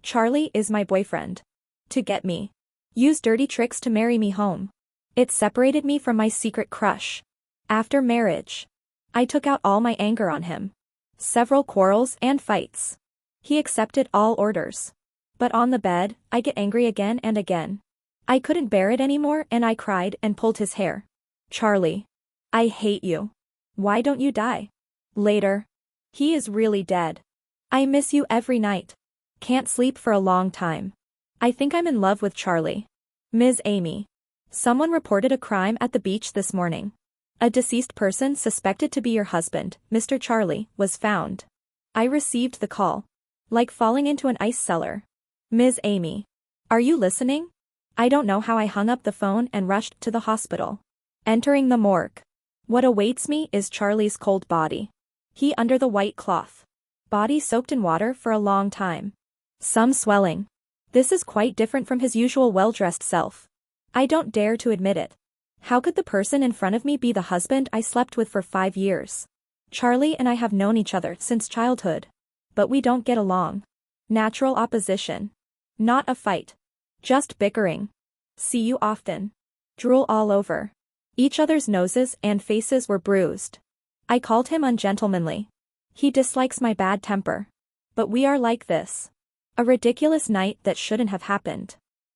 Charlie is my boyfriend. To get me. Use dirty tricks to marry me home. It separated me from my secret crush. After marriage. I took out all my anger on him. Several quarrels and fights. He accepted all orders. But on the bed, I get angry again and again. I couldn't bear it anymore and I cried and pulled his hair. Charlie. I hate you. Why don't you die? Later. He is really dead. I miss you every night. Can't sleep for a long time. I think I'm in love with Charlie. Ms. Amy. Someone reported a crime at the beach this morning. A deceased person suspected to be your husband, Mr. Charlie, was found. I received the call. Like falling into an ice cellar. Ms. Amy. Are you listening? I don't know how I hung up the phone and rushed to the hospital. Entering the morgue. What awaits me is Charlie's cold body. He under the white cloth. Body soaked in water for a long time. Some swelling. This is quite different from his usual well-dressed self. I don't dare to admit it. How could the person in front of me be the husband I slept with for 5 years? Charlie and I have known each other since childhood. But we don't get along. Natural opposition. Not a fight. Just bickering. See you often. Drool all over. Each other's noses and faces were bruised. I called him ungentlemanly. He dislikes my bad temper. But we are like this. A ridiculous night that shouldn't have happened.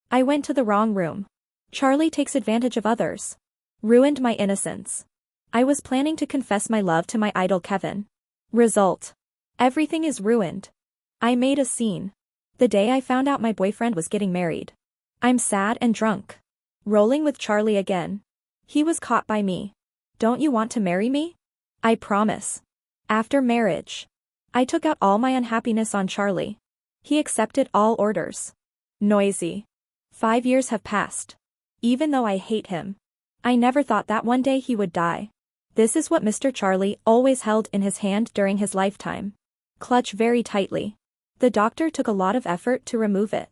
I went to the wrong room. Charlie takes advantage of others. Ruined my innocence. I was planning to confess my love to my idol Kevin. Result. Everything is ruined. I made a scene. The day I found out my boyfriend was getting married. I'm sad and drunk. Rolling with Charlie again. He was caught by me. Don't you want to marry me? I promise. After marriage. I took out all my unhappiness on Charlie. He accepted all orders. Noisy. 5 years have passed. Even though I hate him. I never thought that one day he would die. This is what Mr. Charlie always held in his hand during his lifetime. Clutch very tightly. The doctor took a lot of effort to remove it.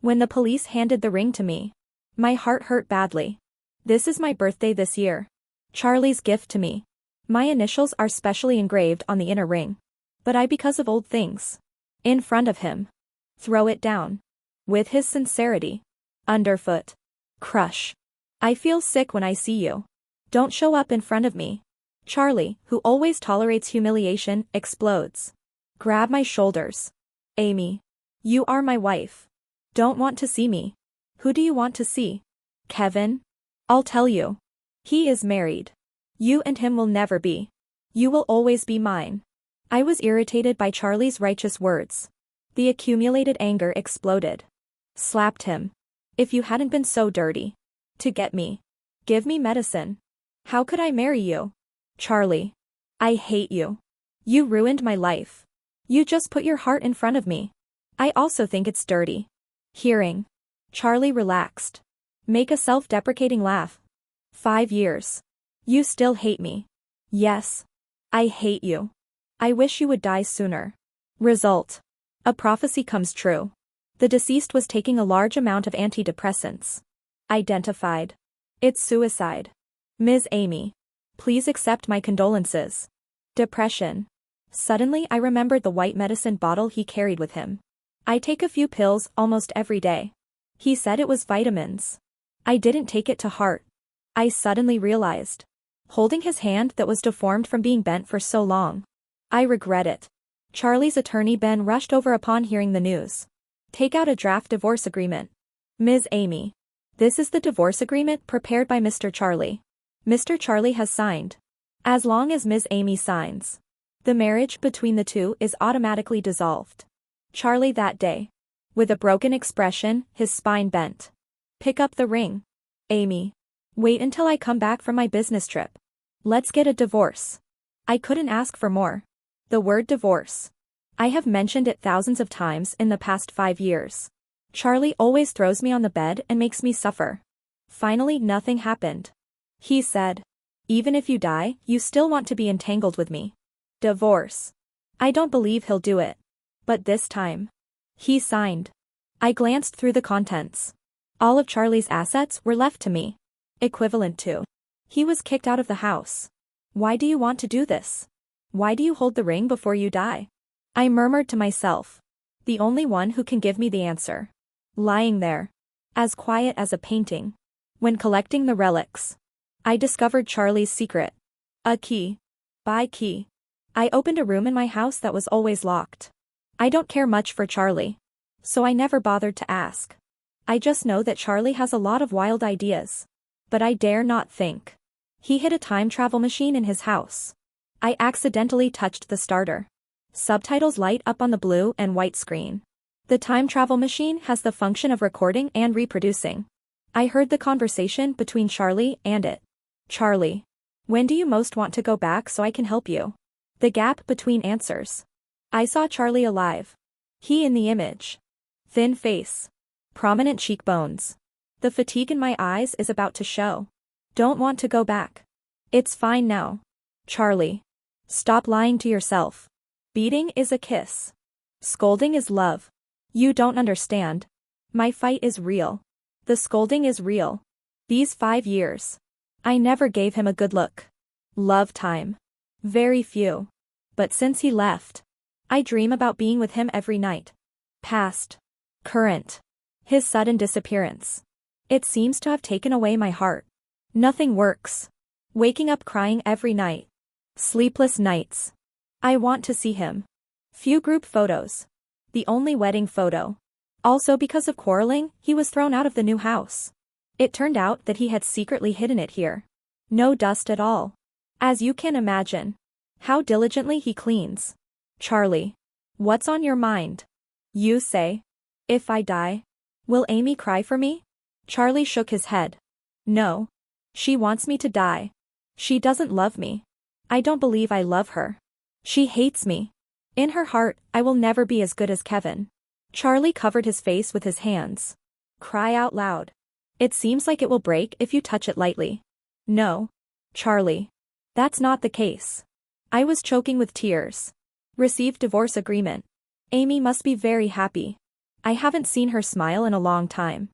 When the police handed the ring to me. My heart hurt badly. This is my birthday this year. Charlie's gift to me. My initials are specially engraved on the inner ring. But I because of old things. In front of him. Throw it down. With his sincerity. Underfoot. Crush. I feel sick when I see you. Don't show up in front of me. Charlie, who always tolerates humiliation, explodes. Grab my shoulders. Amy. You are my wife. Don't want to see me. Who do you want to see? Kevin? I'll tell you. He is married. You and him will never be. You will always be mine. I was irritated by Charlie's righteous words. The accumulated anger exploded. Slapped him. If you hadn't been so dirty. To get me. Give me medicine. How could I marry you? Charlie. I hate you. You ruined my life. You just put your heart in front of me. I also think it's dirty. Hearing. Charlie relaxed. Make a self-deprecating laugh. 5 years. You still hate me. Yes. I hate you. I wish you would die sooner. Result. A prophecy comes true. The deceased was taking a large amount of antidepressants. Identified. It's suicide. Ms. Amy. Please accept my condolences. Depression. Suddenly I remembered the white medicine bottle he carried with him. I take a few pills almost every day. He said it was vitamins. I didn't take it to heart. I suddenly realized. Holding his hand that was deformed from being bent for so long. I regret it. Charlie's attorney Ben rushed over upon hearing the news. Take out a draft divorce agreement. Ms. Amy. This is the divorce agreement prepared by Mr. Charlie. Mr. Charlie has signed. As long as Ms. Amy signs. The marriage between the two is automatically dissolved. Charlie that day. With a broken expression, his spine bent. Pick up the ring. Amy. Wait until I come back from my business trip. Let's get a divorce. I couldn't ask for more. The word divorce. I have mentioned it thousands of times in the past 5 years. Charlie always throws me on the bed and makes me suffer. Finally nothing happened. He said. Even if you die, you still want to be entangled with me. Divorce. I don't believe he'll do it. But this time. He signed. I glanced through the contents. All of Charlie's assets were left to me. Equivalent to. He was kicked out of the house. Why do you want to do this? Why do you hold the ring before you die? I murmured to myself. The only one who can give me the answer. Lying there. As quiet as a painting. When collecting the relics. I discovered Charlie's secret. A key. By key. I opened a room in my house that was always locked. I don't care much for Charlie. So I never bothered to ask. I just know that Charlie has a lot of wild ideas. But I dare not think. He hid a time travel machine in his house. I accidentally touched the starter. Subtitles light up on the blue and white screen. The time travel machine has the function of recording and reproducing. I heard the conversation between Charlie and it. Charlie. When do you most want to go back so I can help you? The gap between answers. I saw Charlie alive. He in the image. Thin face. Prominent cheekbones. The fatigue in my eyes is about to show. Don't want to go back. It's fine now. Charlie. Stop lying to yourself. Beating is a kiss. Scolding is love. You don't understand. My fight is real. The scolding is real. These 5 years. I never gave him a good look. Love time. Very few. But since he left. I dream about being with him every night. Past. Current. His sudden disappearance. It seems to have taken away my heart. Nothing works. Waking up crying every night. Sleepless nights. I want to see him. Few group photos. The only wedding photo. Also because of quarreling, he was thrown out of the new house. It turned out that he had secretly hidden it here. No dust at all. As you can imagine. How diligently he cleans. Charlie. What's on your mind? You say. If I die. Will Amy cry for me? Charlie shook his head. No. She wants me to die. She doesn't love me. I don't believe I love her. She hates me. In her heart, I will never be as good as Kevin. Charlie covered his face with his hands. Cry out loud. It seems like it will break if you touch it lightly. No. Charlie. That's not the case. I was choking with tears. Received divorce agreement. Amy must be very happy. I haven't seen her smile in a long time.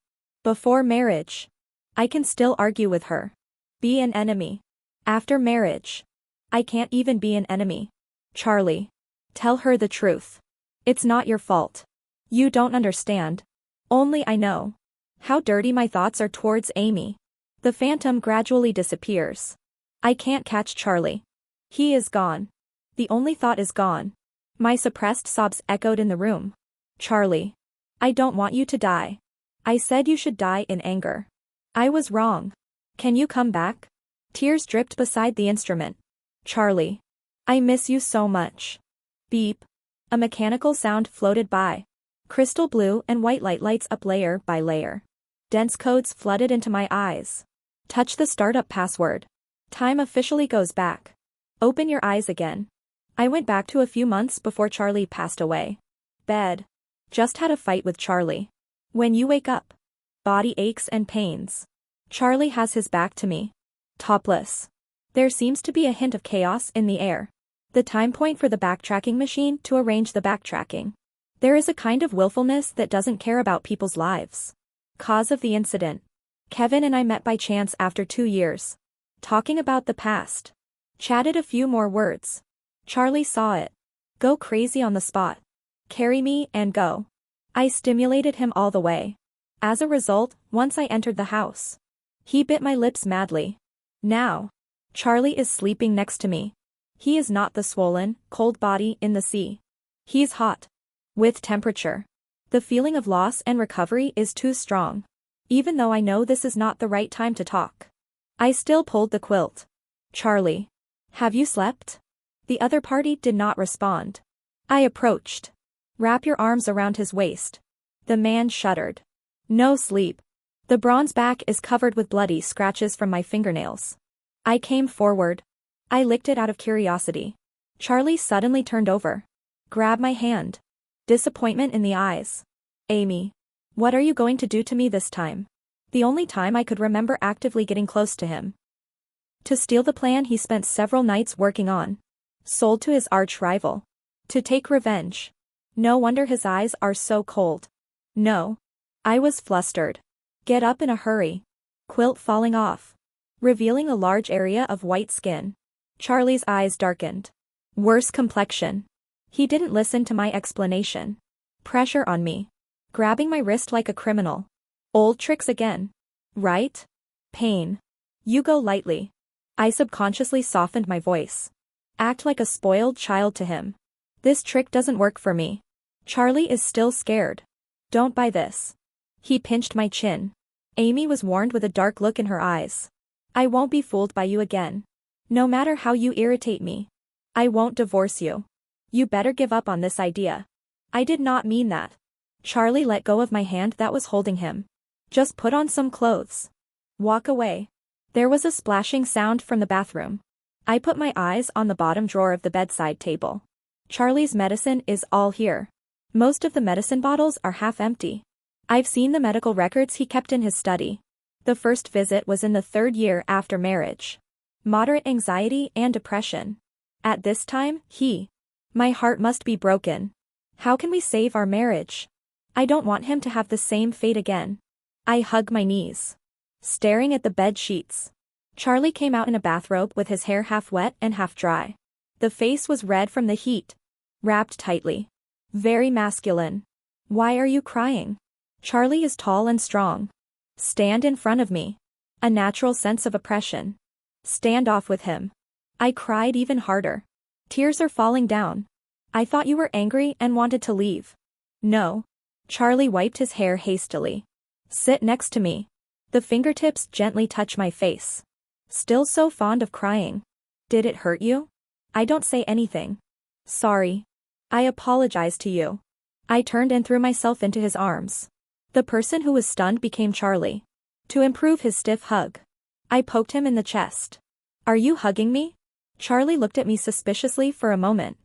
Before marriage. I can still argue with her. Be an enemy. After marriage. I can't even be an enemy. Charlie. Tell her the truth. It's not your fault. You don't understand. Only I know. How dirty my thoughts are towards Amy. The phantom gradually disappears. I can't catch Charlie. He is gone. The only thought is gone. My suppressed sobs echoed in the room. Charlie. I don't want you to die. I said you should die in anger. I was wrong. Can you come back? Tears dripped beside the instrument. Charlie. I miss you so much. Beep. A mechanical sound floated by. Crystal blue and white light lights up layer by layer. Dense codes flooded into my eyes. Touch the startup password. Time officially goes back. Open your eyes again. I went back to a few months before Charlie passed away. Bed. Just had a fight with Charlie. When you wake up. Body aches and pains. Charlie has his back to me. Topless. There seems to be a hint of chaos in the air. The time point for the backtracking machine to arrange the backtracking. There is a kind of willfulness that doesn't care about people's lives. Cause of the incident. Kevin and I met by chance after 2 years. Talking about the past. Chatted a few more words. Charlie saw it. Go crazy on the spot. Carry me and go. I stimulated him all the way. As a result, once I entered the house. He bit my lips madly. Now. Charlie is sleeping next to me. He is not the swollen, cold body in the sea. He's hot. With temperature. The feeling of loss and recovery is too strong. Even though I know this is not the right time to talk. I still pulled the quilt. Charlie. Have you slept? The other party did not respond. I approached. Wrap your arms around his waist. The man shuddered. No sleep. The bronze back is covered with bloody scratches from my fingernails. I came forward. I licked it out of curiosity. Charlie suddenly turned over. Grabbed my hand. Disappointment in the eyes. Amy. What are you going to do to me this time? The only time I could remember actively getting close to him. To steal the plan he spent several nights working on. Sold to his arch rival. To take revenge. No wonder his eyes are so cold. No. I was flustered. Get up in a hurry. Quilt falling off. Revealing a large area of white skin. Charlie's eyes darkened. Worse complexion. He didn't listen to my explanation. Pressure on me. Grabbing my wrist like a criminal. Old tricks again. Right? Pain. You go lightly. I subconsciously softened my voice. Act like a spoiled child to him. This trick doesn't work for me. Charlie is still scared. Don't buy this. He pinched my chin. Amy was warned with a dark look in her eyes. I won't be fooled by you again. No matter how you irritate me. I won't divorce you. You better give up on this idea. I did not mean that. Charlie let go of my hand that was holding him. Just put on some clothes. Walk away. There was a splashing sound from the bathroom. I put my eyes on the bottom drawer of the bedside table. Charlie's medicine is all here. Most of the medicine bottles are half empty. I've seen the medical records he kept in his study. The first visit was in the 3rd year after marriage. Moderate anxiety and depression. At this time, My heart must be broken. How can we save our marriage? I don't want him to have the same fate again. I hug my knees. Staring at the bed sheets. Charlie came out in a bathrobe with his hair half wet and half dry. The face was red from the heat. Wrapped tightly. Very masculine. Why are you crying? Charlie is tall and strong. Stand in front of me. A natural sense of oppression. Stand off with him. I cried even harder. Tears are falling down. I thought you were angry and wanted to leave. No. Charlie wiped his hair hastily. Sit next to me. The fingertips gently touch my face. Still so fond of crying. Did it hurt you? I don't say anything. Sorry. I apologize to you. I turned and threw myself into his arms. The person who was stunned became Charlie. To improve his stiff hug. I poked him in the chest. Are you hugging me? Charlie looked at me suspiciously for a moment.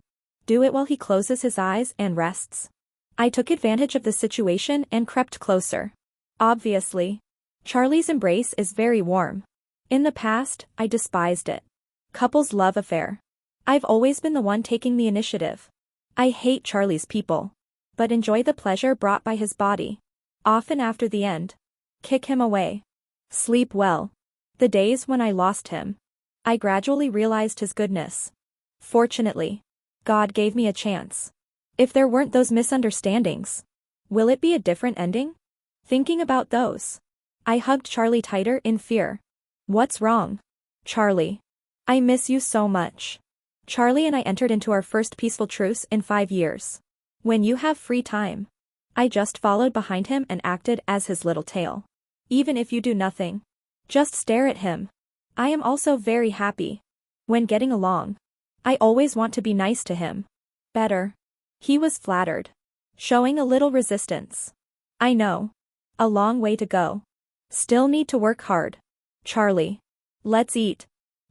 Do it while he closes his eyes and rests. I took advantage of the situation and crept closer. Obviously. Charlie's embrace is very warm. In the past, I despised it. Couples love affair. I've always been the one taking the initiative. I hate Charlie's people. But enjoy the pleasure brought by his body. Often after the end. Kick him away. Sleep well. The days when I lost him. I gradually realized his goodness. Fortunately. God gave me a chance. If there weren't those misunderstandings. Will it be a different ending? Thinking about those. I hugged Charlie tighter in fear. What's wrong? Charlie. I miss you so much. Charlie and I entered into our first peaceful truce in 5 years. When you have free time. I just followed behind him and acted as his little tail. Even if you do nothing. Just stare at him. I am also very happy. When getting along. I always want to be nice to him. Better. He was flattered. Showing a little resistance. I know. A long way to go. Still need to work hard. Charlie. Let's eat.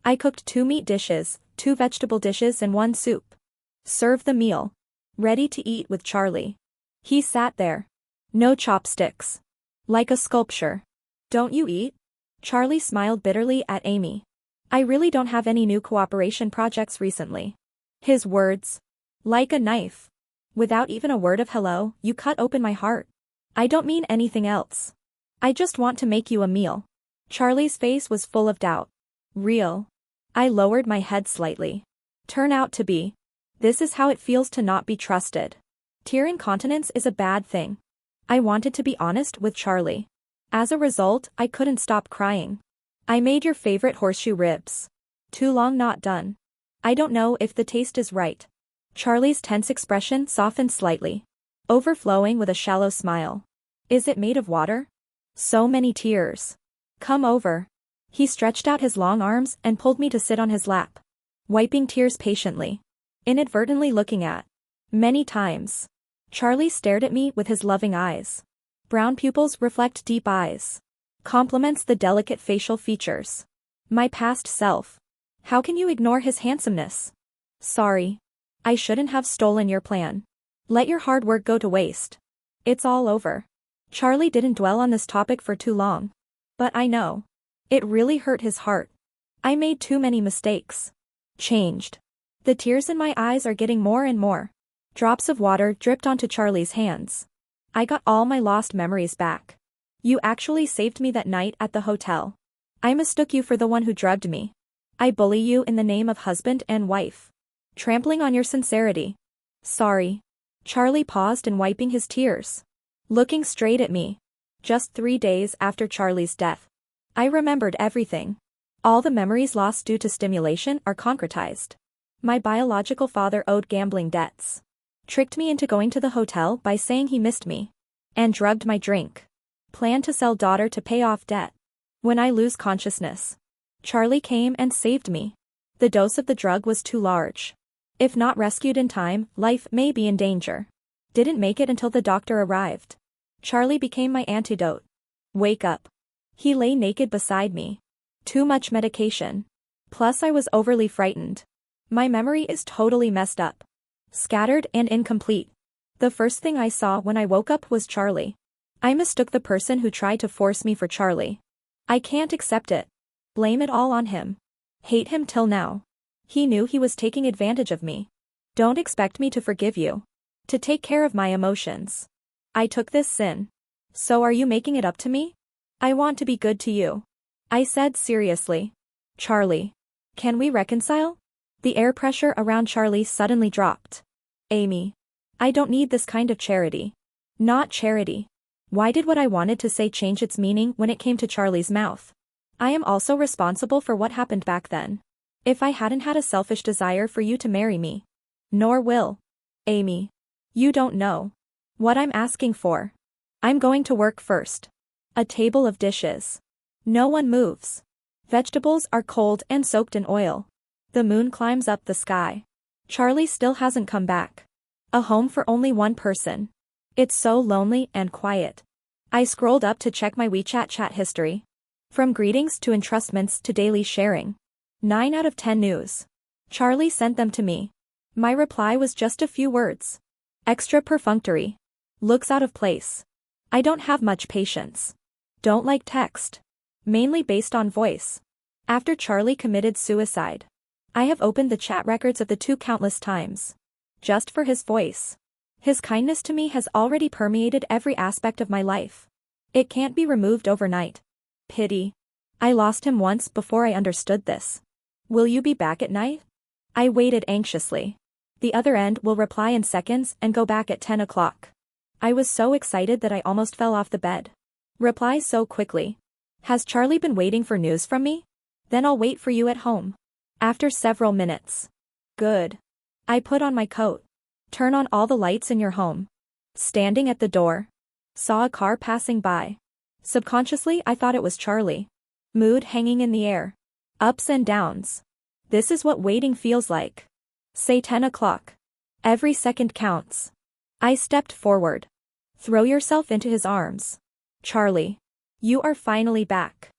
I cooked 2 meat dishes, 2 vegetable dishes and 1 soup. Serve the meal. Ready to eat with Charlie. He sat there. No chopsticks. Like a sculpture. Don't you eat? Charlie smiled bitterly at Amy. I really don't have any new cooperation projects recently. His words. Like a knife. Without even a word of hello, you cut open my heart. I don't mean anything else. I just want to make you a meal. Charlie's face was full of doubt. Real. I lowered my head slightly. Turn out to be. This is how it feels to not be trusted. Tear incontinence is a bad thing. I wanted to be honest with Charlie. As a result, I couldn't stop crying. I made your favorite horseshoe ribs. Too long not done. I don't know if the taste is right. Charlie's tense expression softened slightly. Overflowing with a shallow smile. Is it made of water? So many tears. Come over. He stretched out his long arms and pulled me to sit on his lap. Wiping tears patiently. Inadvertently looking at. Many times. Charlie stared at me with his loving eyes. Brown pupils reflect deep eyes. Complements the delicate facial features. My past self. How can you ignore his handsomeness? Sorry. I shouldn't have stolen your plan. Let your hard work go to waste. It's all over. Charlie didn't dwell on this topic for too long. But I know. It really hurt his heart. I made too many mistakes. Changed. The tears in my eyes are getting more and more. Drops of water dripped onto Charlie's hands. I got all my lost memories back. You actually saved me that night at the hotel. I mistook you for the one who drugged me. I bully you in the name of husband and wife. Trampling on your sincerity. Sorry. Charlie paused and wiping his tears. Looking straight at me. Just 3 days after Charlie's death. I remembered everything. All the memories lost due to stimulation are concretized. My biological father owed gambling debts. Tricked me into going to the hotel by saying he missed me. And drugged my drink. Planned to sell daughter to pay off debt. When I lose consciousness. Charlie came and saved me. The dose of the drug was too large. If not rescued in time, life may be in danger. Didn't make it until the doctor arrived. Charlie became my antidote. Wake up. He lay naked beside me. Too much medication. Plus I was overly frightened. My memory is totally messed up. Scattered and incomplete. The first thing I saw when I woke up was Charlie. I mistook the person who tried to force me for Charlie. I can't accept it. Blame it all on him. Hate him till now. He knew he was taking advantage of me. Don't expect me to forgive you. To take care of my emotions. I took this sin. So are you making it up to me? I want to be good to you. I said seriously. Charlie. Can we reconcile? The air pressure around Charlie suddenly dropped. Amy. I don't need this kind of charity. Not charity. Why did what I wanted to say change its meaning when it came to Charlie's mouth? I am also responsible for what happened back then. If I hadn't had a selfish desire for you to marry me. Nor will. Amy. You don't know. What I'm asking for. I'm going to work first. A table of dishes. No one moves. Vegetables are cold and soaked in oil. The moon climbs up the sky. Charlie still hasn't come back. A home for only one person. It's so lonely and quiet. I scrolled up to check my WeChat chat history. From greetings to entrustments to daily sharing. 9 out of 10 news. Charlie sent them to me. My reply was just a few words. Extra perfunctory. Looks out of place. I don't have much patience. Don't like text. Mainly based on voice. After Charlie committed suicide. I have opened the chat records of the two countless times. Just for his voice. His kindness to me has already permeated every aspect of my life. It can't be removed overnight. Pity. I lost him once before I understood this. Will you be back at night? I waited anxiously. The other end will reply in seconds and go back at 10 o'clock. I was so excited that I almost fell off the bed. Reply so quickly. Has Charlie been waiting for news from me? Then I'll wait for you at home. After several minutes. Good. I put on my coat. Turn on all the lights in your home. Standing at the door. Saw a car passing by. Subconsciously I thought it was Charlie. Mood hanging in the air. Ups and downs. This is what waiting feels like. Say 10 o'clock. Every second counts. I stepped forward. Throw yourself into his arms. Charlie. You are finally back.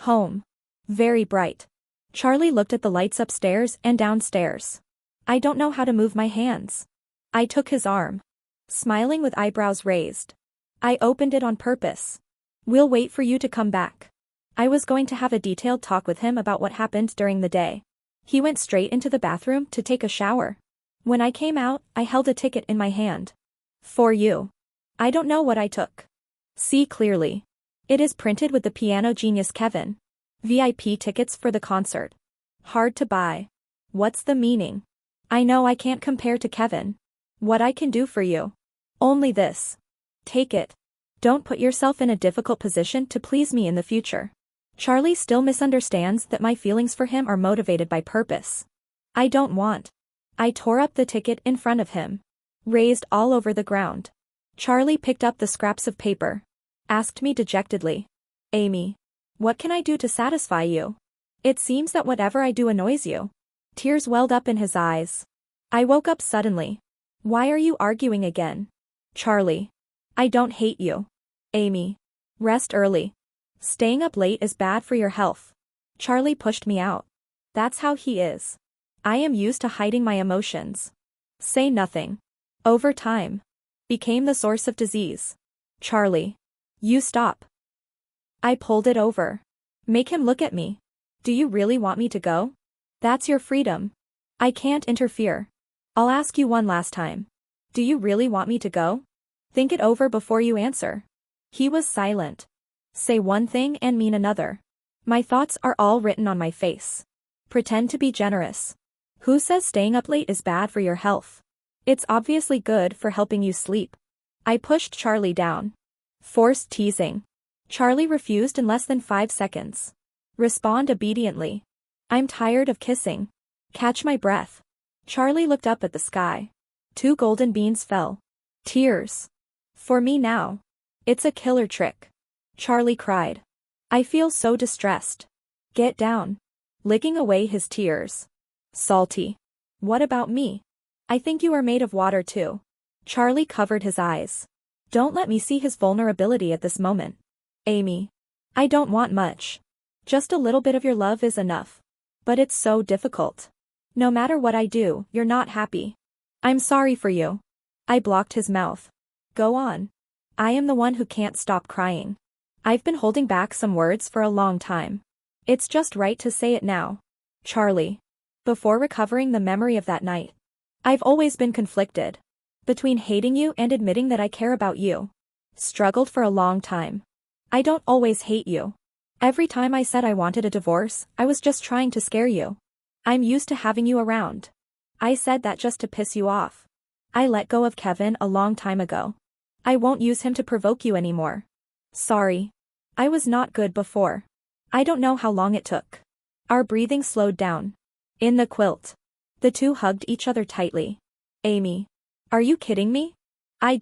Home. Very bright. Charlie looked at the lights upstairs and downstairs. I don't know how to move my hands. I took his arm. Smiling with eyebrows raised. I opened it on purpose. We'll wait for you to come back. I was going to have a detailed talk with him about what happened during the day. He went straight into the bathroom to take a shower. When I came out, I held a ticket in my hand. For you. I don't know what I took. See clearly. It is printed with the piano genius Kevin. VIP tickets for the concert. Hard to buy. What's the meaning? I know I can't compare to Kevin. What I can do for you. Only this. Take it. Don't put yourself in a difficult position to please me in the future. Charlie still misunderstands that my feelings for him are motivated by purpose. I don't want. I tore up the ticket in front of him. Raised all over the ground. Charlie picked up the scraps of paper. Asked me dejectedly. Amy. What can I do to satisfy you? It seems that whatever I do annoys you. Tears welled up in his eyes. I woke up suddenly. Why are you arguing again? Charlie. I don't hate you. Amy. Rest early. Staying up late is bad for your health. Charlie pushed me out. That's how he is. I am used to hiding my emotions. Say nothing. Over time. Became the source of disease. Charlie. You stop. I pulled it over. Make him look at me. Do you really want me to go? That's your freedom. I can't interfere. I'll ask you one last time. Do you really want me to go? Think it over before you answer. He was silent. Say one thing and mean another. My thoughts are all written on my face. Pretend to be generous. Who says staying up late is bad for your health? It's obviously good for helping you sleep. I pushed Charlie down. Forced teasing. Charlie refused in less than 5 seconds. Respond obediently. I'm tired of kissing. Catch my breath. Charlie looked up at the sky. 2 golden beans fell. Tears. For me now. It's a killer trick. Charlie cried. I feel so distressed. Get down. Licking away his tears. Salty. What about me? I think you are made of water too. Charlie covered his eyes. Don't let me see his vulnerability at this moment. Amy. I don't want much. Just a little bit of your love is enough. But it's so difficult. No matter what I do, you're not happy. I'm sorry for you. I blocked his mouth. Go on. I am the one who can't stop crying. I've been holding back some words for a long time. It's just right to say it now. Charlie. Before recovering the memory of that night, I've always been conflicted. Between hating you and admitting that I care about you. Struggled for a long time. I don't always hate you. Every time I said I wanted a divorce, I was just trying to scare you. I'm used to having you around. I said that just to piss you off. I let go of Kevin a long time ago. I won't use him to provoke you anymore. Sorry. I was not good before. I don't know how long it took. Our breathing slowed down. In the quilt. The two hugged each other tightly. Amy. Are you kidding me? I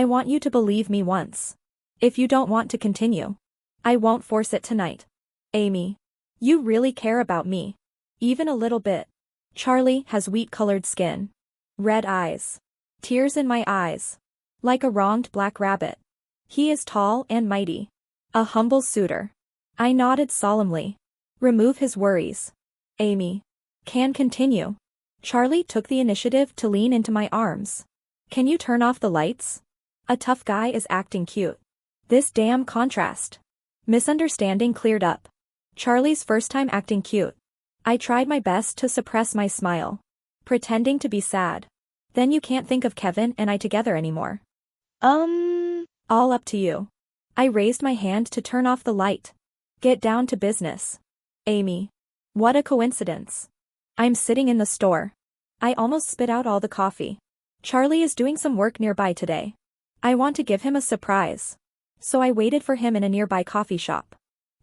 want you to believe me once. If you don't want to continue, I won't force it tonight. Amy. You really care about me. Even a little bit. Charlie has wheat-colored skin. Red eyes. Tears in my eyes. Like a wronged black rabbit. He is tall and mighty. A humble suitor. I nodded solemnly. Remove his worries. Amy. Can continue. Charlie took the initiative to lean into my arms. Can you turn off the lights? A tough guy is acting cute. This damn contrast. Misunderstanding cleared up. Charlie's first time acting cute. I tried my best to suppress my smile. Pretending to be sad. Then you can't think of Kevin and I together anymore. All up to you. I raised my hand to turn off the light. Get down to business. Amy. What a coincidence. I'm sitting in the store. I almost spit out all the coffee. Charlie is doing some work nearby today. I want to give him a surprise. So I waited for him in a nearby coffee shop.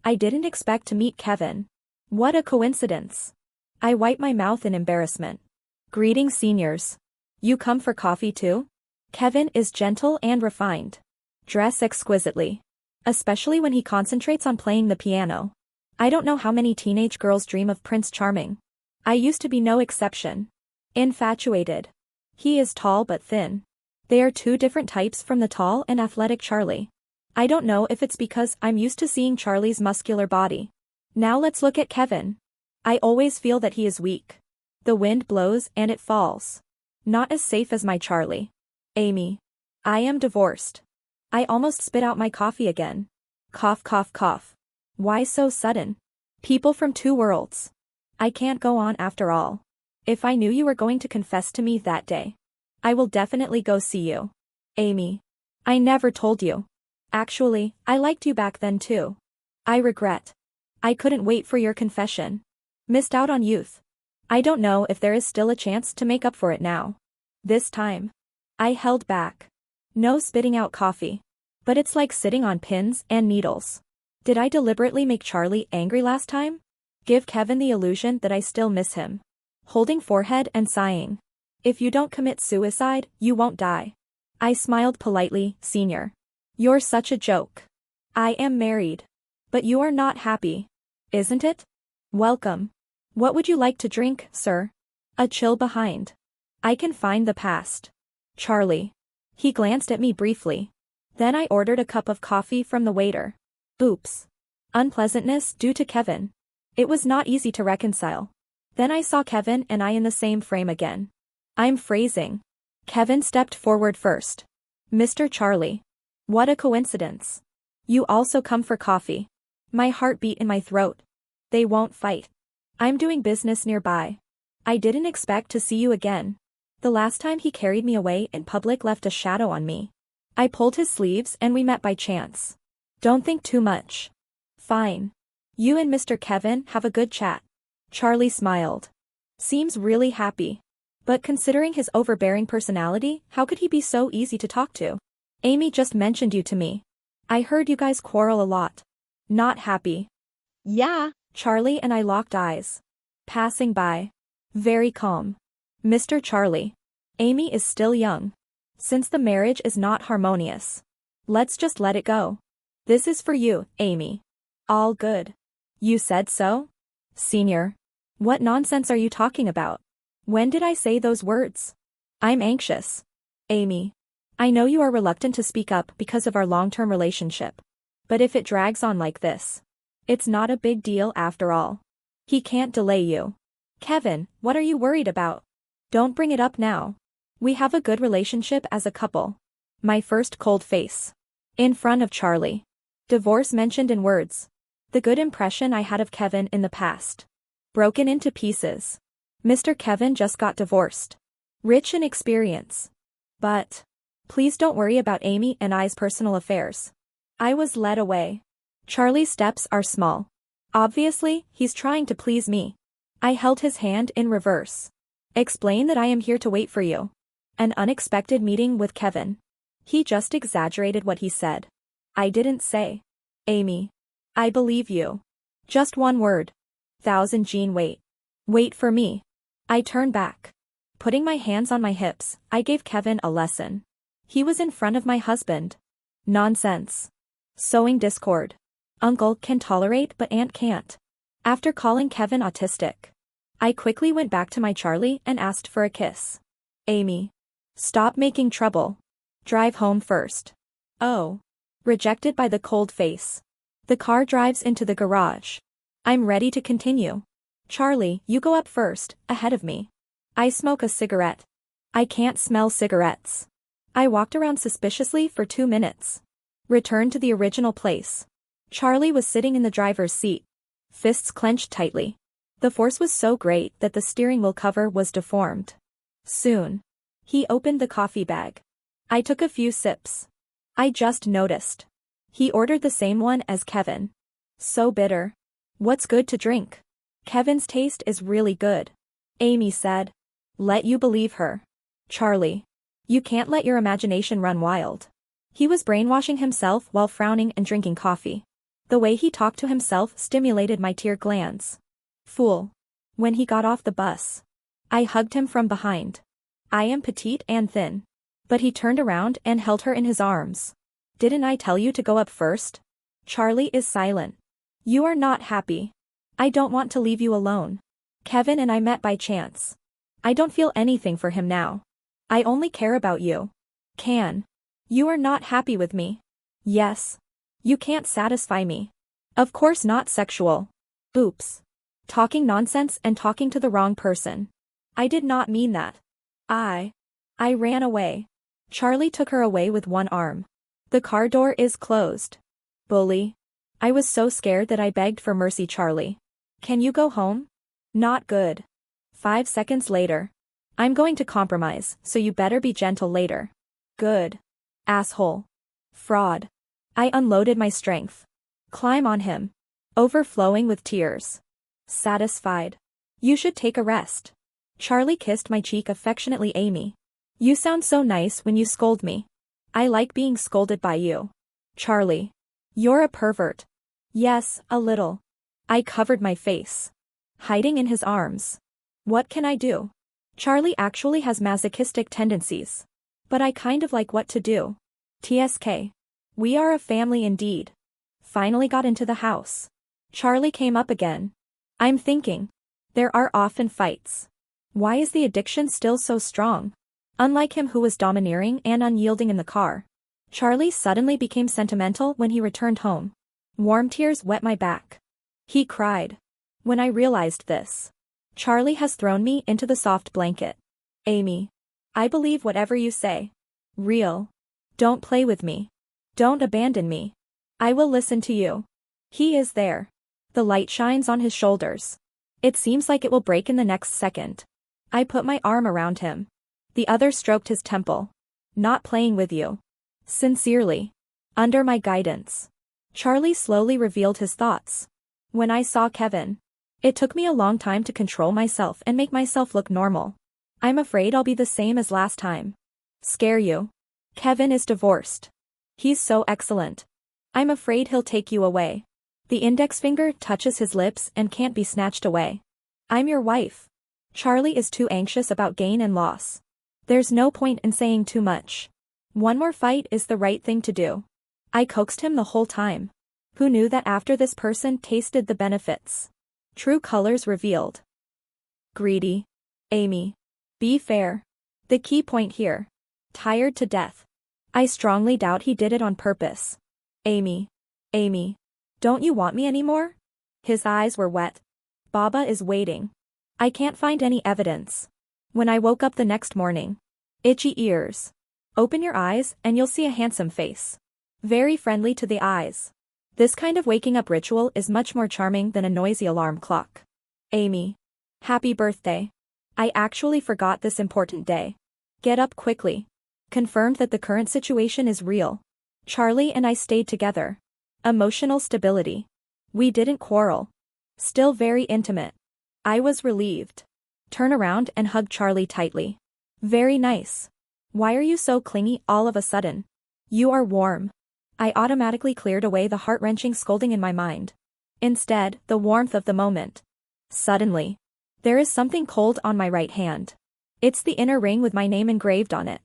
I didn't expect to meet Kevin. What a coincidence. I wiped my mouth in embarrassment. Greetings, seniors. You come for coffee too? Kevin is gentle and refined. Dress exquisitely. Especially when he concentrates on playing the piano. I don't know how many teenage girls dream of Prince Charming. I used to be no exception. Infatuated. He is tall but thin. They are 2 different types from the tall and athletic Charlie. I don't know if it's because I'm used to seeing Charlie's muscular body. Now let's look at Kevin. I always feel that he is weak. The wind blows and it falls. Not as safe as my Charlie. Amy. I am divorced. I almost spit out my coffee again. Cough, cough, cough. Why so sudden? People from 2 worlds. I can't go on after all. If I knew you were going to confess to me that day, I will definitely go see you. Amy. I never told you. Actually, I liked you back then too. I regret. I couldn't wait for your confession. Missed out on youth. I don't know if there is still a chance to make up for it now. This time. I held back. No spitting out coffee. But it's like sitting on pins and needles. Did I deliberately make Charlie angry last time? Give Kevin the illusion that I still miss him. Holding forehead and sighing. If you don't commit suicide, you won't die. I smiled politely, senior. You're such a joke. I am married. But you are not happy. Isn't it? Welcome. What would you like to drink, sir? A chill behind. I can find the past. Charlie. He glanced at me briefly. Then I ordered a cup of coffee from the waiter. Oops. Unpleasantness due to Kevin. It was not easy to reconcile. Then I saw Kevin and I in the same frame again. I'm phrasing. Kevin stepped forward first. Mr. Charlie. What a coincidence. You also come for coffee. My heart beat in my throat. They won't fight. I'm doing business nearby. I didn't expect to see you again. The last time he carried me away in public left a shadow on me. I pulled his sleeves and we met by chance. Don't think too much. Fine. You and Mr. Kevin have a good chat. Charlie smiled. Seems really happy. But considering his overbearing personality, how could he be so easy to talk to? Amy just mentioned you to me. I heard you guys quarrel a lot. Not happy. Yeah. Charlie and I locked eyes. Passing by. Very calm. Mr. Charlie. Amy is still young. Since the marriage is not harmonious. Let's just let it go. This is for you, Amy. All good. You said so? Senior. What nonsense are you talking about? When did I say those words? I'm anxious. Amy. I know you are reluctant to speak up because of our long-term relationship. But if it drags on like this, it's not a big deal after all. He can't delay you. Kevin, what are you worried about? Don't bring it up now. We have a good relationship as a couple. My first cold face. In front of Charlie. Divorce mentioned in words. The good impression I had of Kevin in the past. Broken into pieces. Mr. Kevin just got divorced. Rich in experience. But please don't worry about Amy and I's personal affairs. I was led away. Charlie's steps are small. Obviously, he's trying to please me. I held his hand in reverse. Explain that I am here to wait for you. An unexpected meeting with Kevin. He just exaggerated what he said. I didn't say. Amy. I believe you. Just one word. Jean, wait. Wait for me. I turned back. Putting my hands on my hips, I gave Kevin a lesson. He was in front of my husband. Nonsense. Sowing discord. Uncle can tolerate but aunt can't. After calling Kevin autistic, I quickly went back to my Charlie and asked for a kiss. Amy. Stop making trouble. Drive home first. Oh. Rejected by the cold face. The car drives into the garage. I'm ready to continue. Charlie, you go up first, ahead of me. I smoke a cigarette. I can't smell cigarettes. I walked around suspiciously for 2 minutes. Returned to the original place. Charlie was sitting in the driver's seat. Fists clenched tightly. The force was so great that the steering wheel cover was deformed. Soon. He opened the coffee bag. I took a few sips. I just noticed. He ordered the same one as Kevin. So bitter. What's good to drink? Kevin's taste is really good. Amy said. Let you believe her. Charlie. You can't let your imagination run wild. He was brainwashing himself while frowning and drinking coffee. The way he talked to himself stimulated my tear glands. Fool. When he got off the bus, I hugged him from behind. I am petite and thin. But he turned around and held her in his arms. Didn't I tell you to go up first? Charlie is silent. You are not happy. I don't want to leave you alone. Kevin and I met by chance. I don't feel anything for him now. I only care about you. You are not happy with me. Yes. You can't satisfy me. Of course not sexual. Oops. Talking nonsense and talking to the wrong person. I did not mean that. I ran away. Charlie took her away with one arm. The car door is closed. Bully. I was so scared that I begged for mercy. Charlie. Can you go home? Not good. 5 seconds later. I'm going to compromise, so you better be gentle later. Good. Asshole. Fraud. I unloaded my strength. Climb on him. Overflowing with tears. Satisfied. You should take a rest. Charlie kissed my cheek affectionately. Amy. You sound so nice when you scold me. I like being scolded by you. Charlie. You're a pervert. Yes, a little. I covered my face. Hiding in his arms. What can I do? Charlie actually has masochistic tendencies. But I kind of like what to do. TSK. We are a family indeed. Finally got into the house. Charlie came up again. I'm thinking. There are often fights. Why is the addiction still so strong? Unlike him who was domineering and unyielding in the car. Charlie suddenly became sentimental when he returned home. Warm tears wet my back. He cried. When I realized this. Charlie has thrown me into the soft blanket. Amy. I believe whatever you say. Real. Don't play with me. Don't abandon me. I will listen to you. He is there. The light shines on his shoulders. It seems like it will break in the next second. I put my arm around him. The other stroked his temple. Not playing with you. Sincerely. Under my guidance. Charlie slowly revealed his thoughts. When I saw Kevin. It took me a long time to control myself and make myself look normal. I'm afraid I'll be the same as last time. Scare you. Kevin is divorced. He's so excellent. I'm afraid he'll take you away. The index finger touches his lips and can't be snatched away. I'm your wife. Charlie is too anxious about gain and loss. There's no point in saying too much. One more fight is the right thing to do. I coaxed him the whole time. Who knew that after this person tasted the benefits? True colors revealed. Greedy. Amy. Be fair. The key point here. Tired to death. I strongly doubt he did it on purpose. Amy. Amy. Don't you want me anymore? His eyes were wet. Baba is waiting. I can't find any evidence. When I woke up the next morning. Itchy ears. Open your eyes and you'll see a handsome face. Very friendly to the eyes. This kind of waking up ritual is much more charming than a noisy alarm clock. Amy. Happy birthday. I actually forgot this important day. Get up quickly. Confirmed that the current situation is real. Charlie and I stayed together. Emotional stability. We didn't quarrel. Still very intimate. I was relieved. Turn around and hug Charlie tightly. Very nice. Why are you so clingy all of a sudden? You are warm. I automatically cleared away the heart-wrenching scolding in my mind. Instead, the warmth of the moment. Suddenly. There is something cold on my right hand. It's the inner ring with my name engraved on it.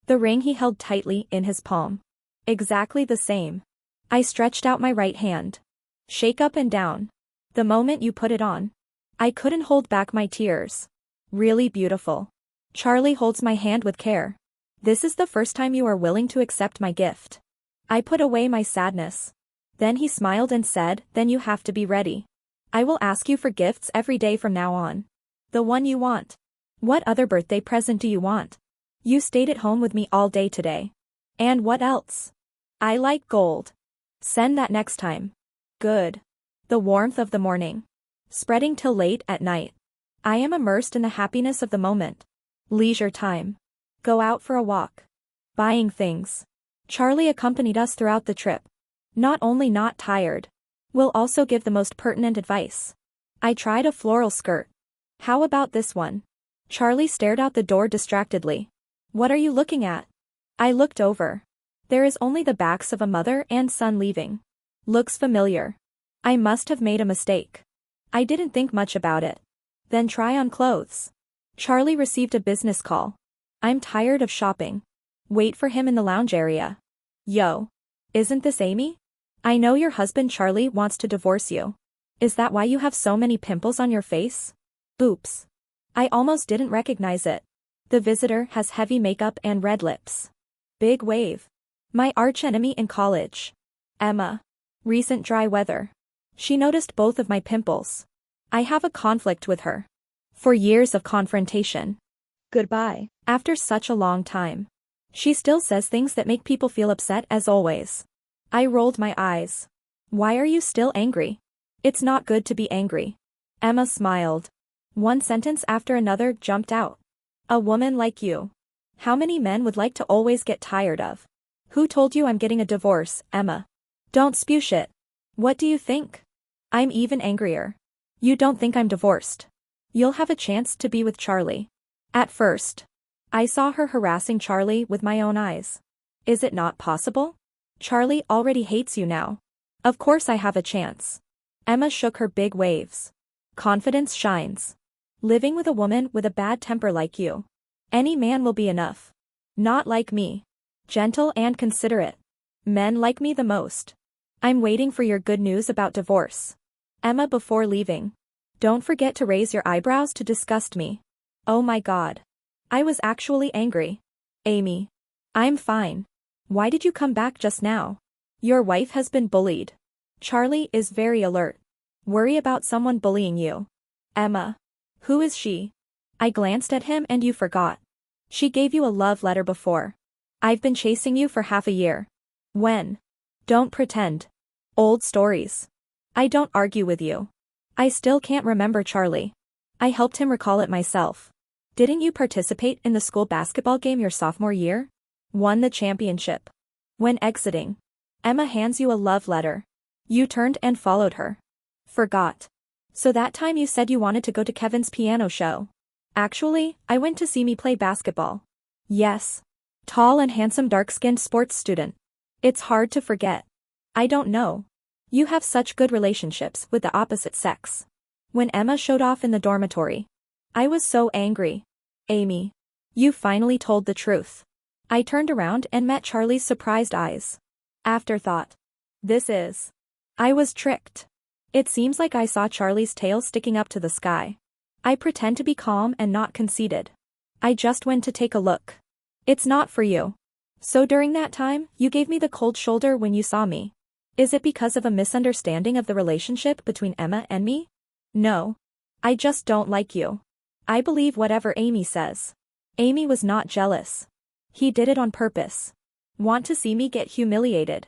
The ring he held tightly in his palm. Exactly the same. I stretched out my right hand. Shake up and down. The moment you put it on. I couldn't hold back my tears. Really beautiful. Charlie holds my hand with care. This is the first time you are willing to accept my gift. I put away my sadness. Then he smiled and said, then you have to be ready. I will ask you for gifts every day from now on. The one you want. What other birthday present do you want? You stayed at home with me all day today. And what else? I like gold. Send that next time. Good. The warmth of the morning. Spreading till late at night. I am immersed in the happiness of the moment. Leisure time. Go out for a walk. Buying things. Charlie accompanied us throughout the trip. Not only not tired. Will also give the most pertinent advice. I tried a floral skirt. How about this one? Charlie stared out the door distractedly. What are you looking at? I looked over. There is only the backs of a mother and son leaving. Looks familiar. I must have made a mistake. I didn't think much about it. Then try on clothes. Charlie received a business call. I'm tired of shopping. Wait for him in the lounge area. Yo. Isn't this Amy? I know your husband Charlie wants to divorce you. Is that why you have so many pimples on your face? Oops. I almost didn't recognize it. The visitor has heavy makeup and red lips. Big wave. My archenemy in college. Emma. Recent dry weather. She noticed both of my pimples. I have a conflict with her. For years of confrontation. Goodbye. After such a long time. She still says things that make people feel upset as always. I rolled my eyes. Why are you still angry? It's not good to be angry. Emma smiled. One sentence after another jumped out. A woman like you. How many men would like to always get tired of? Who told you I'm getting a divorce, Emma? Don't spew shit. What do you think? I'm even angrier. You don't think I'm divorced. You'll have a chance to be with Charlie. At first. I saw her harassing Charlie with my own eyes. Is it not possible? Charlie already hates you now. Of course I have a chance. Emma shook her big waves. Confidence shines. Living with a woman with a bad temper like you. Any man will be enough. Not like me. Gentle and considerate. Men like me the most. I'm waiting for your good news about divorce. Emma before leaving. Don't forget to raise your eyebrows to disgust me. Oh my God. I was actually angry. Amy. I'm fine. Why did you come back just now? Your wife has been bullied. Charlie is very alert. Worry about someone bullying you. Emma. Who is she? I glanced at him and you forgot. She gave you a love letter before. I've been chasing you for half a year. When? Don't pretend. Old stories. I don't argue with you. I still can't remember Charlie. I helped him recall it myself. Didn't you participate in the school basketball game your sophomore year? Won the championship. When exiting. Emma hands you a love letter. You turned and followed her. Forgot. So that time you said you wanted to go to Kevin's piano show. Actually, I went to see me play basketball. Yes. Tall and handsome dark-skinned sports student. It's hard to forget. I don't know. You have such good relationships with the opposite sex. When Emma showed off in the dormitory, I was so angry. Amy. You finally told the truth. I turned around and met Charlie's surprised eyes. Afterthought. This is. I was tricked. It seems like I saw Charlie's tail sticking up to the sky. I pretend to be calm and not conceited. I just went to take a look. It's not for you. So during that time, you gave me the cold shoulder when you saw me. Is it because of a misunderstanding of the relationship between Emma and me? No. I just don't like you. I believe whatever Amy says. Amy was not jealous. He did it on purpose. Want to see me get humiliated?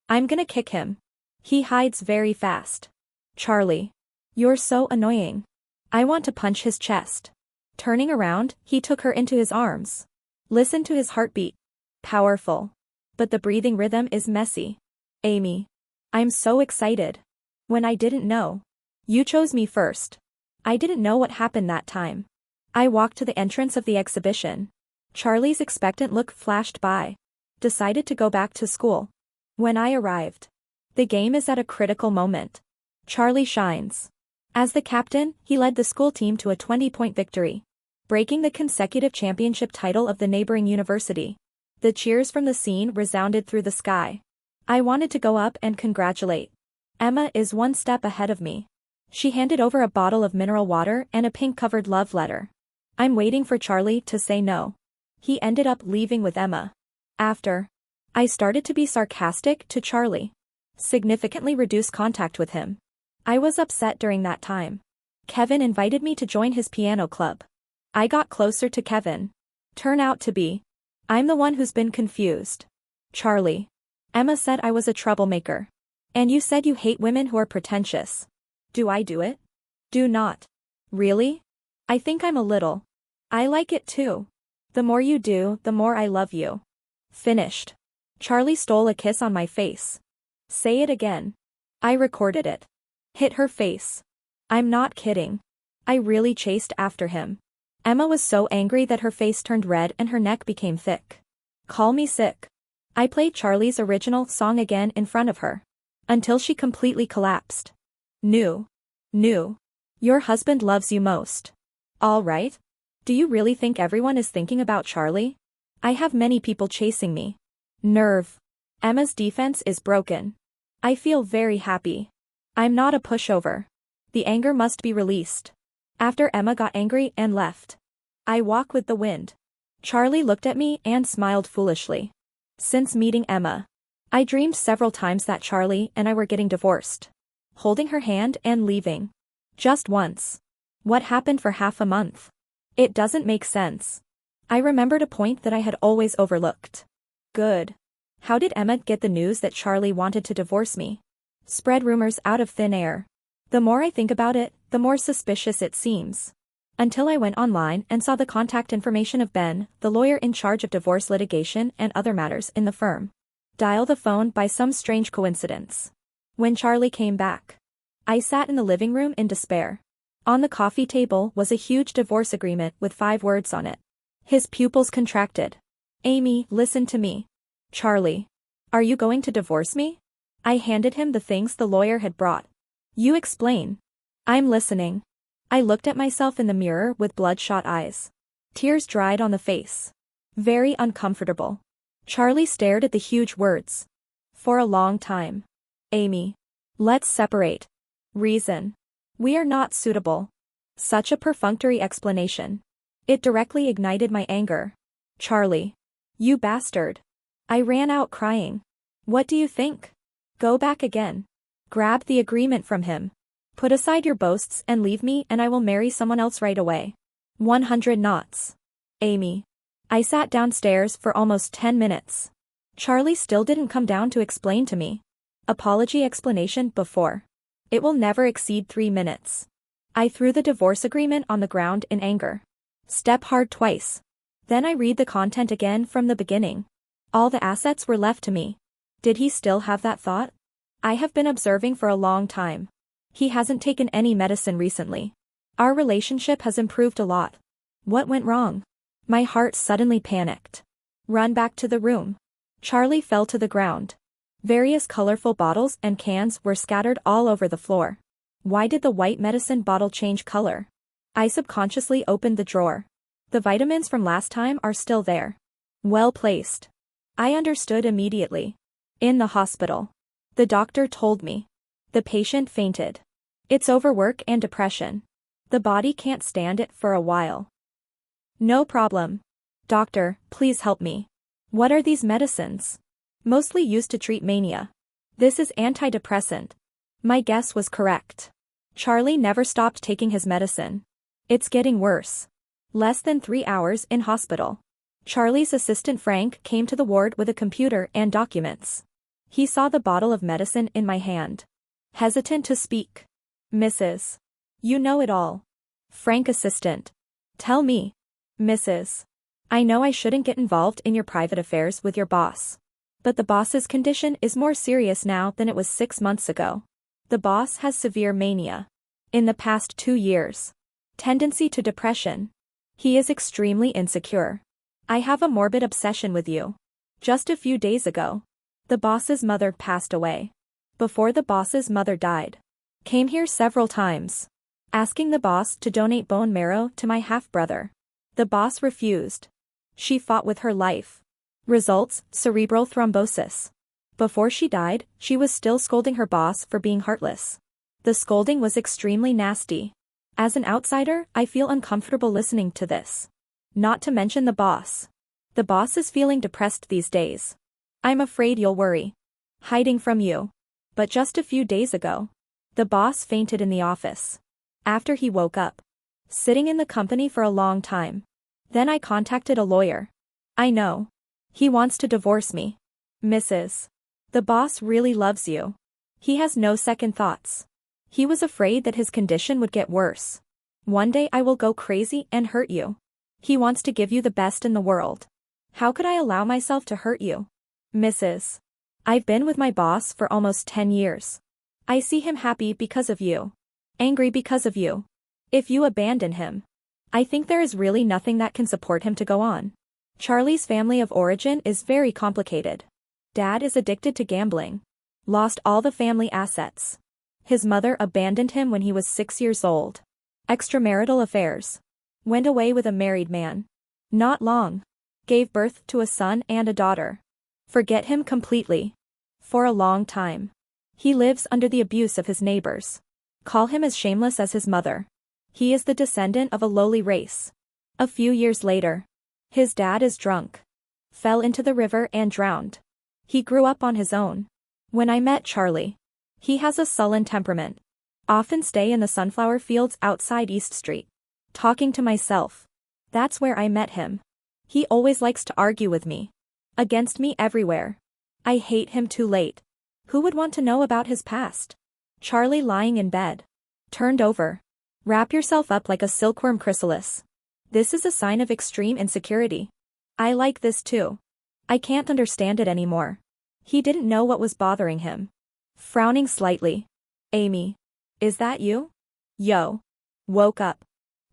I'm gonna kick him. He hides very fast. Charlie. You're so annoying. I want to punch his chest. Turning around, he took her into his arms. Listen to his heartbeat. Powerful. But the breathing rhythm is messy. Amy. I'm so excited. When I didn't know. You chose me first. I didn't know what happened that time. I walked to the entrance of the exhibition. Charlie's expectant look flashed by. Decided to go back to school. When I arrived. The game is at a critical moment. Charlie shines. As the captain, he led the school team to a 20-point victory, breaking the consecutive championship title of the neighboring university. The cheers from the scene resounded through the sky. I wanted to go up and congratulate. Emma is one step ahead of me. She handed over a bottle of mineral water and a pink-covered love letter. I'm waiting for Charlie to say no. He ended up leaving with Emma. After. I started to be sarcastic to Charlie. Significantly reduced contact with him. I was upset during that time. Kevin invited me to join his piano club. I got closer to Kevin. Turn out to be. I'm the one who's been confused. Charlie. Emma said I was a troublemaker. And you said you hate women who are pretentious. Do I do it? Do not. Really? I think I'm a little. I like it too. The more you do, the more I love you. Finished. Charlie stole a kiss on my face. Say it again. I recorded it. Hit her face. I'm not kidding. I really chased after him. Emma was so angry that her face turned red and her neck became thick. Call me sick. I played Charlie's original song again in front of her. Until she completely collapsed. New. Your husband loves you most. All right. Do you really think everyone is thinking about Charlie? I have many people chasing me. Nerve. Emma's defense is broken. I feel very happy. I'm not a pushover. The anger must be released. After Emma got angry and left. I walk with the wind. Charlie looked at me and smiled foolishly. Since meeting Emma, I dreamed several times that Charlie and I were getting divorced. Holding her hand and leaving. Just once. What happened for half a month? It doesn't make sense. I remembered a point that I had always overlooked. Good. How did Emma get the news that Charlie wanted to divorce me? Spread rumors out of thin air. The more I think about it, the more suspicious it seems. Until I went online and saw the contact information of Ben, the lawyer in charge of divorce litigation and other matters in the firm. Dial the phone by some strange coincidence. When Charlie came back, I sat in the living room in despair. On the coffee table was a huge divorce agreement with 5 words on it. His pupils contracted. Amy, listen to me. Charlie. Are you going to divorce me? I handed him the things the lawyer had brought. You explain. I'm listening. I looked at myself in the mirror with bloodshot eyes. Tears dried on the face. Very uncomfortable. Charlie stared at the huge words. For a long time. Amy. Let's separate. Reason. We are not suitable. Such a perfunctory explanation. It directly ignited my anger. Charlie. You bastard. I ran out crying. What do you think? Go back again. Grab the agreement from him. Put aside your boasts and leave me and I will marry someone else right away. 100 knots. Amy. I sat downstairs for almost 10 minutes. Charlie still didn't come down to explain to me. Apology explanation before. It will never exceed 3 minutes. I threw the divorce agreement on the ground in anger. Step hard twice. Then I read the content again from the beginning. All the assets were left to me. Did he still have that thought? I have been observing for a long time. He hasn't taken any medicine recently. Our relationship has improved a lot. What went wrong? My heart suddenly panicked. Run back to the room. Charlie fell to the ground. Various colorful bottles and cans were scattered all over the floor. Why did the white medicine bottle change color? I subconsciously opened the drawer. The vitamins from last time are still there. Well placed. I understood immediately. In the hospital. The doctor told me. The patient fainted. It's overwork and depression. The body can't stand it for a while. No problem. Doctor, please help me. What are these medicines? Mostly used to treat mania. This is antidepressant. My guess was correct. Charlie never stopped taking his medicine. It's getting worse. Less than 3 hours in hospital. Charlie's assistant Frank came to the ward with a computer and documents. He saw the bottle of medicine in my hand. Hesitant to speak. Mrs. You know it all. Frank assistant. Tell me. Mrs. I know I shouldn't get involved in your private affairs with your boss. But the boss's condition is more serious now than it was 6 months ago. The boss has severe mania. In the past 2 years. Tendency to depression. He is extremely insecure. I have a morbid obsession with you. Just a few days ago. The boss's mother passed away. Before the boss's mother died. Came here several times. Asking the boss to donate bone marrow to my half-brother. The boss refused. She fought with her life. Results, cerebral thrombosis. Before she died, she was still scolding her boss for being heartless. The scolding was extremely nasty. As an outsider, I feel uncomfortable listening to this. Not to mention the boss. The boss is feeling depressed these days. I'm afraid you'll worry. Hiding from you. But just a few days ago. The boss fainted in the office. After he woke up. Sitting in the company for a long time. Then I contacted a lawyer. I know. He wants to divorce me. Mrs. The boss really loves you. He has no second thoughts. He was afraid that his condition would get worse. One day I will go crazy and hurt you. He wants to give you the best in the world. How could I allow myself to hurt you? Mrs. I've been with my boss for almost 10 years. I see him happy because of you. Angry because of you. If you abandon him. I think there is really nothing that can support him to go on. Charlie's family of origin is very complicated. Dad is addicted to gambling. Lost all the family assets. His mother abandoned him when he was 6 years old. Extramarital affairs. Went away with a married man. Not long. Gave birth to a son and a daughter. Forget him completely. For a long time. He lives under the abuse of his neighbors. Call him as shameless as his mother. He is the descendant of a lowly race. A few years later. His dad is drunk. Fell into the river and drowned. He grew up on his own. When I met Charlie. He has a sullen temperament. Often stay in the sunflower fields outside East Street. Talking to myself. That's where I met him. He always likes to argue with me. Against me everywhere. I hate him too late. Who would want to know about his past? Charlie lying in bed. Turned over. Wrap yourself up like a silkworm chrysalis. This is a sign of extreme insecurity. I like this too. I can't understand it anymore. He didn't know what was bothering him. Frowning slightly. Amy. Is that you? Yo. Woke up.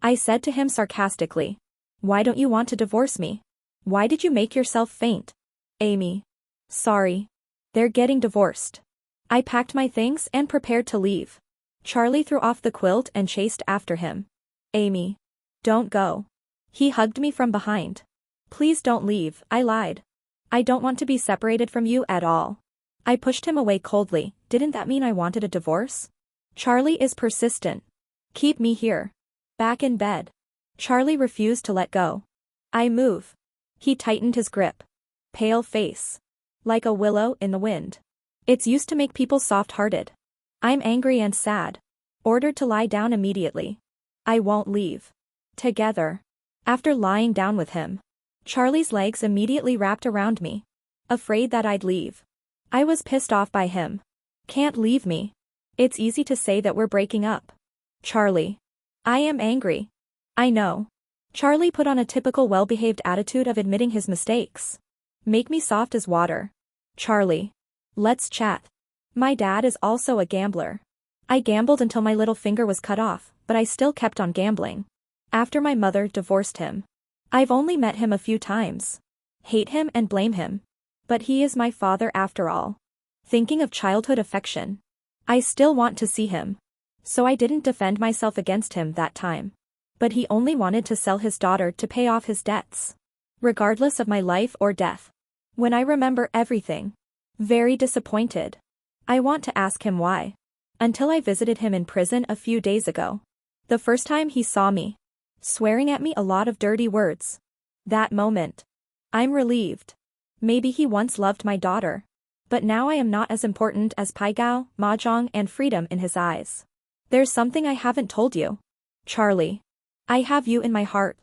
I said to him sarcastically. Why don't you want to divorce me? Why did you make yourself faint? Amy. Sorry. They're getting divorced. I packed my things and prepared to leave. Charlie threw off the quilt and chased after him. Amy. Don't go. He hugged me from behind. Please don't leave, I lied. I don't want to be separated from you at all. I pushed him away coldly. Didn't that mean I wanted a divorce? Charlie is persistent. Keep me here. Back in bed. Charlie refused to let go. I move. He tightened his grip. Pale face. Like a willow in the wind. It's used to make people soft-hearted. I'm angry and sad. Ordered to lie down immediately. I won't leave. Together. After lying down with him. Charlie's legs immediately wrapped around me. Afraid that I'd leave. I was pissed off by him. Can't leave me. It's easy to say that we're breaking up. Charlie. I am angry. I know. Charlie put on a typical well-behaved attitude of admitting his mistakes. Make me soft as water. Charlie. Let's chat. My dad is also a gambler. I gambled until my little finger was cut off, but I still kept on gambling. After my mother divorced him. I've only met him a few times. Hate him and blame him. But he is my father after all. Thinking of childhood affection. I still want to see him. So I didn't defend myself against him that time. But he only wanted to sell his daughter to pay off his debts. Regardless of my life or death. When I remember everything. Very disappointed. I want to ask him why. Until I visited him in prison a few days ago. The first time he saw me. Swearing at me a lot of dirty words. That moment. I'm relieved. Maybe he once loved my daughter. But now I am not as important as Paigao, Mahjong and freedom in his eyes. There's something I haven't told you. Charlie. I have you in my heart.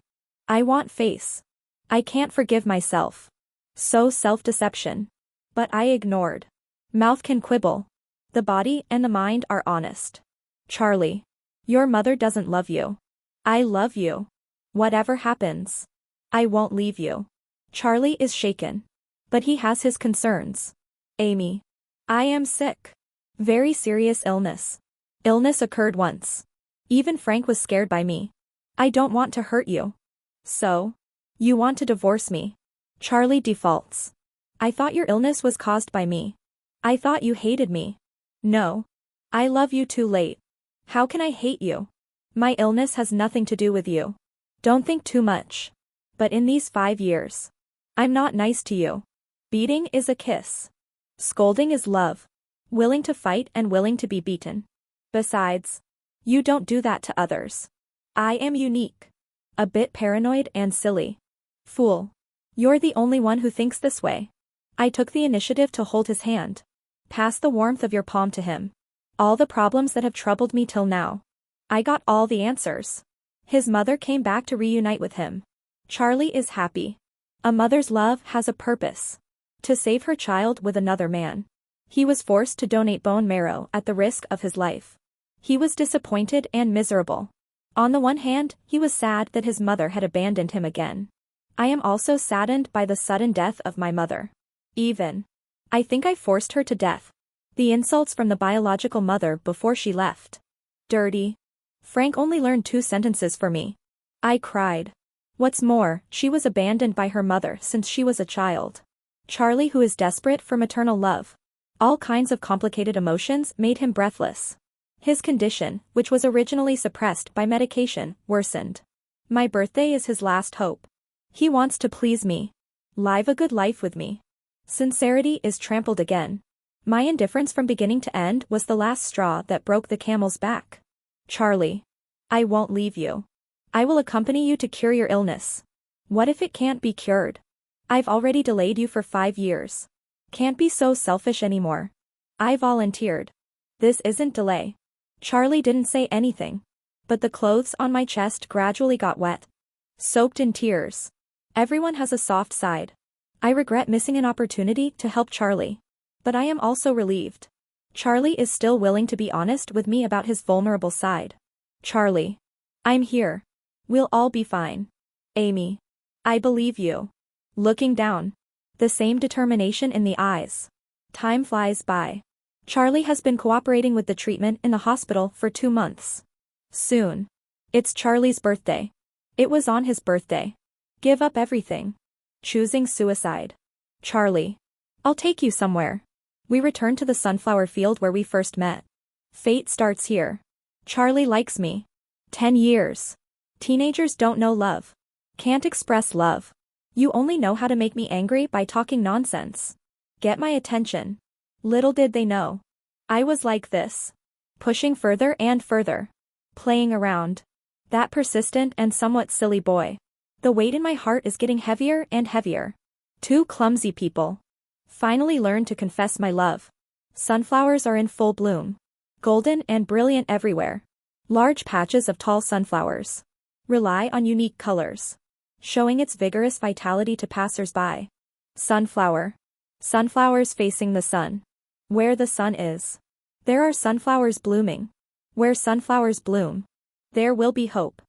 I want face. I can't forgive myself. So self-deception. But I ignored. Mouth can quibble. The body and the mind are honest. Charlie. Your mother doesn't love you. I love you. Whatever happens. I won't leave you. Charlie is shaken. But he has his concerns. Amy. I am sick. Very serious illness. Illness occurred once. Even Frank was scared by me. I don't want to hurt you. So? You want to divorce me. Charlie defaults. I thought your illness was caused by me. I thought you hated me. No. I love you too late. How can I hate you? My illness has nothing to do with you. Don't think too much. But in these 5 years. I'm not nice to you. Beating is a kiss. Scolding is love. Willing to fight and willing to be beaten. Besides. You don't do that to others. I am unique. A bit paranoid and silly. Fool. You're the only one who thinks this way. I took the initiative to hold his hand. Pass the warmth of your palm to him. All the problems that have troubled me till now. I got all the answers. His mother came back to reunite with him. Charlie is happy. A mother's love has a purpose. To save her child with another man. He was forced to donate bone marrow at the risk of his life. He was disappointed and miserable. On the one hand, he was sad that his mother had abandoned him again. I am also saddened by the sudden death of my mother. I think I forced her to death. The insults from the biological mother before she left. Dirty. Frank only learned 2 sentences for me. I cried. What's more, she was abandoned by her mother since she was a child. Charlie, who is desperate for maternal love. All kinds of complicated emotions made him breathless. His condition, which was originally suppressed by medication, worsened. My birthday is his last hope. He wants to please me. Live a good life with me. Sincerity is trampled again. My indifference from beginning to end was the last straw that broke the camel's back. Charlie. I won't leave you. I will accompany you to cure your illness. What if it can't be cured? I've already delayed you for 5 years. Can't be so selfish anymore. I volunteered. This isn't delay. Charlie didn't say anything. But the clothes on my chest gradually got wet. Soaked in tears. Everyone has a soft side. I regret missing an opportunity to help Charlie. But I am also relieved. Charlie is still willing to be honest with me about his vulnerable side. Charlie. I'm here. We'll all be fine. Amy. I believe you. Looking down. The same determination in the eyes. Time flies by. Charlie has been cooperating with the treatment in the hospital for 2 months. Soon. It's Charlie's birthday. It was on his birthday. Give up everything. Choosing suicide. Charlie. I'll take you somewhere. We return to the sunflower field where we first met. Fate starts here. Charlie likes me. 10 years. Teenagers don't know love. Can't express love. You only know how to make me angry by talking nonsense. Get my attention. Little did they know. I was like this. Pushing further and further. Playing around. That persistent and somewhat silly boy. The weight in my heart is getting heavier and heavier. 2 clumsy people. Finally learned to confess my love. Sunflowers are in full bloom. Golden and brilliant everywhere. Large patches of tall sunflowers. Rely on unique colors. Showing its vigorous vitality to passers-by. Sunflower. Sunflowers facing the sun. Where the sun is. There are sunflowers blooming. Where sunflowers bloom. There will be hope.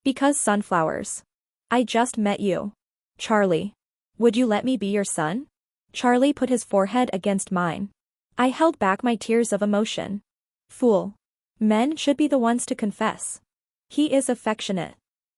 Because sunflowers. I just met you. Charlie. Would you let me be your son? Charlie put his forehead against mine. I held back my tears of emotion. Fool. Men should be the ones to confess. He is affectionate.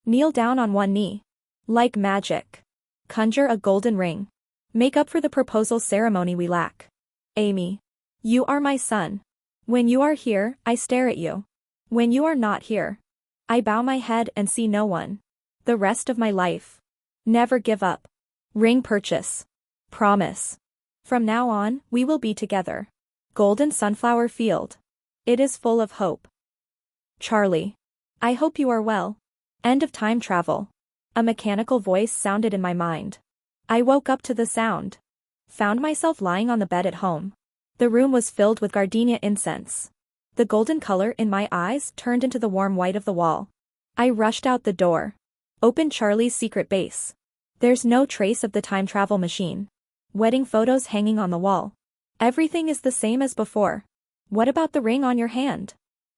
Kneel down on one knee. Like magic. Conjure a golden ring. Make up for the proposal ceremony we lack. Amy. You are my sun. When you are here, I stare at you. When you are not here, I bow my head and see no one. The rest of my life. Never give up. Ring purchase. Promise. From now on, we will be together. Golden sunflower field. It is full of hope. Charlie. I hope you are well. End of time travel. A mechanical voice sounded in my mind. I woke up to the sound. Found myself lying on the bed at home. The room was filled with gardenia incense. The golden color in my eyes turned into the warm white of the wall. I rushed out the door. Opened Charlie's secret base. There's no trace of the time travel machine. Wedding photos hanging on the wall. Everything is the same as before. What about the ring on your hand?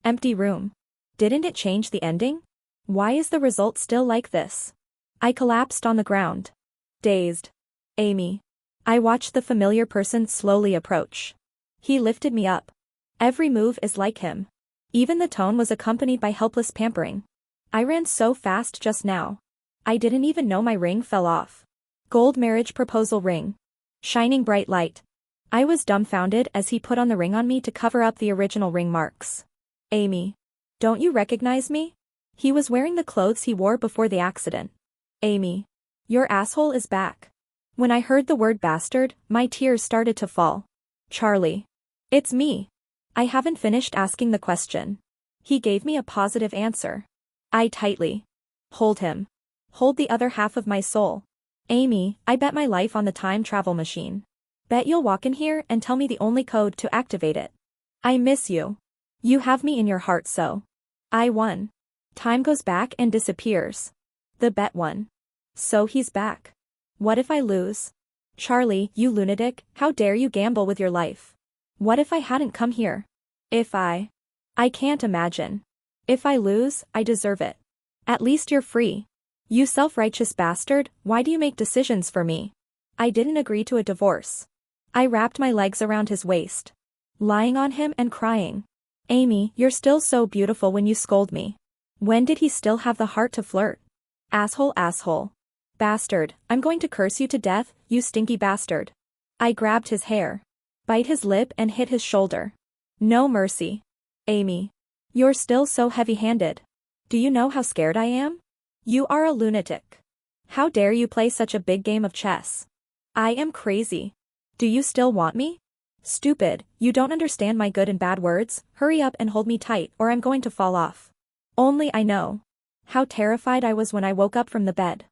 Empty room. Didn't it change the ending? Why is the result still like this? I collapsed on the ground. Dazed. Amy. I watched the familiar person slowly approach. He lifted me up. Every move is like him. Even the tone was accompanied by helpless pampering. I ran so fast just now. I didn't even know my ring fell off. Gold marriage proposal ring. Shining bright light. I was dumbfounded as he put on the ring on me to cover up the original ring marks. Amy. Don't you recognize me? He was wearing the clothes he wore before the accident. Amy. Your asshole is back. When I heard the word bastard, my tears started to fall. Charlie. It's me. I haven't finished asking the question. He gave me a positive answer. I tightly. Hold him. Hold the other half of my soul. Amy, I bet my life on the time travel machine. Bet you'll walk in here and tell me the only code to activate it. I miss you. You have me in your heart so. I won. Time goes back and disappears. The bet won. So he's back. What if I lose? Charlie, you lunatic, how dare you gamble with your life? What if I hadn't come here? I can't imagine. If I lose, I deserve it. At least you're free. You self-righteous bastard, why do you make decisions for me? I didn't agree to a divorce. I wrapped my legs around his waist. Lying on him and crying. Amy, you're still so beautiful when you scold me. When did he still have the heart to flirt? Asshole, asshole. Bastard, I'm going to curse you to death, you stinky bastard. I grabbed his hair. Bite his lip and hit his shoulder. No mercy. Amy. You're still so heavy-handed. Do you know how scared I am? You are a lunatic. How dare you play such a big game of chess? I am crazy. Do you still want me? Stupid, you don't understand my good and bad words, hurry up and hold me tight or I'm going to fall off. Only I know. How terrified I was when I woke up from the bed.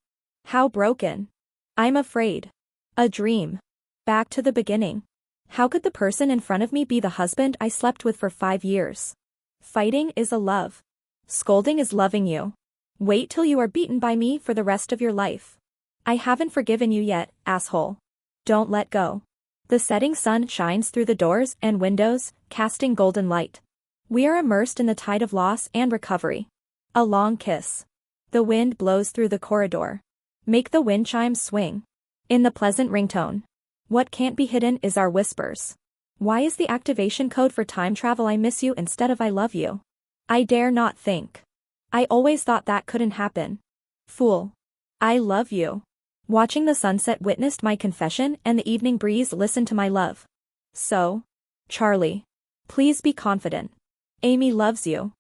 How broken. I'm afraid. A dream. Back to the beginning. How could the person in front of me be the husband I slept with for 5 years? Fighting is a love. Scolding is loving you. Wait till you are beaten by me for the rest of your life. I haven't forgiven you yet, asshole. Don't let go. The setting sun shines through the doors and windows, casting golden light. We are immersed in the tide of loss and recovery. A long kiss. The wind blows through the corridor. Make the wind chimes swing. In the pleasant ringtone. What can't be hidden is our whispers. Why is the activation code for time travel I miss you instead of I love you? I dare not think. I always thought that couldn't happen. Fool. I love you. Watching the sunset witnessed my confession and the evening breeze listened to my love. So? Charlie. Please be confident. Amy loves you.